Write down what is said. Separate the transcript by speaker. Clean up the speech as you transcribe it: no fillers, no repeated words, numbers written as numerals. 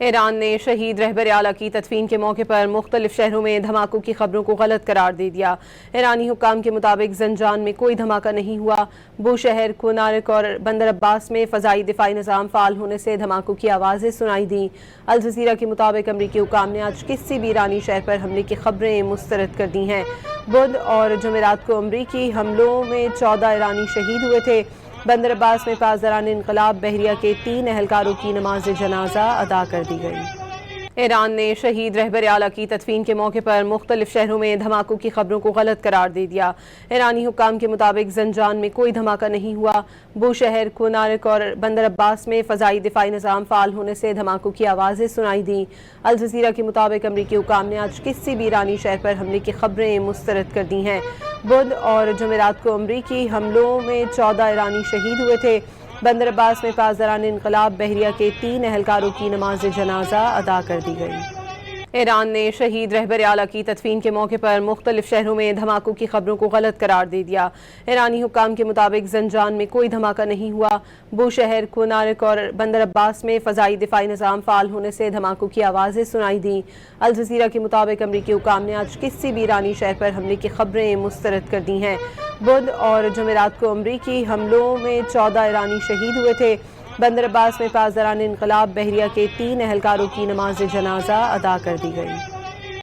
Speaker 1: ایران نے شہید رہبر اعلیٰ کی تدفین کے موقع پر مختلف شہروں میں دھماکوں کی خبروں کو غلط قرار دے دیا۔ ایرانی حکام کے مطابق زنجان میں کوئی دھماکہ نہیں ہوا۔ بوشہر، کونارک اور بندر عباس میں فضائی دفاعی نظام فعال ہونے سے دھماکوں کی آوازیں سنائی دیں۔ الجزیرہ کے مطابق امریکی حکام نے آج کسی بھی ایرانی شہر پر حملے کی خبریں مسترد کر دی ہیں۔ بدھ اور جمعرات کو امریکی حملوں میں 14 ایرانی شہید ہوئے تھے۔ بندر عباس میں پاسداران انقلاب بحریہ کے 3 اہلکاروں کی نماز جنازہ ادا کر دی گئی۔ ایران نے شہید رہبر اعلیٰ کی تدفین کے موقع پر مختلف شہروں میں دھماکوں کی خبروں کو غلط قرار دے دیا۔ ایرانی حکام کے مطابق زنجان میں کوئی دھماکہ نہیں ہوا۔ بوشہر، کونارک اور بندر عباس میں فضائی دفاعی نظام فعال ہونے سے دھماکوں کی آوازیں سنائی دیں۔ الجزیرہ کے مطابق امریکی حکام نے آج کسی بھی ایرانی شہر پر حملے کی خبریں مسترد کر دی ہیں۔ بدھ اور جمعرات کو امریکی حملوں میں 14 ایرانی شہید ہوئے تھے۔ بندر عباس میں پاسداران انقلاب بحریہ کے 3 اہلکاروں کی نماز جنازہ ادا کر دی گئی۔ ایران نے شہید رہبر اعلیٰ کی تدفین کے موقع پر مختلف شہروں میں دھماکوں کی خبروں کو غلط قرار دے دیا۔ ایرانی حکام کے مطابق زنجان میں کوئی دھماکہ نہیں ہوا۔ بوشہر، کونارک اور بندر عباس میں فضائی دفاعی نظام فعال ہونے سے دھماکوں کی آوازیں سنائی دیں۔ الجزیرہ کے مطابق امریکی حکام نے آج کسی بھی ایرانی شہر پر حملے کی خبریں مسترد کر دی ہیں۔ بدھ اور جمعرات کو امریکی حملوں میں 14 ایرانی شہید ہوئے تھے۔ بندر عباس میں پاسداران انقلاب بحریہ کے 3 اہلکاروں کی نماز جنازہ ادا کر دی گئی۔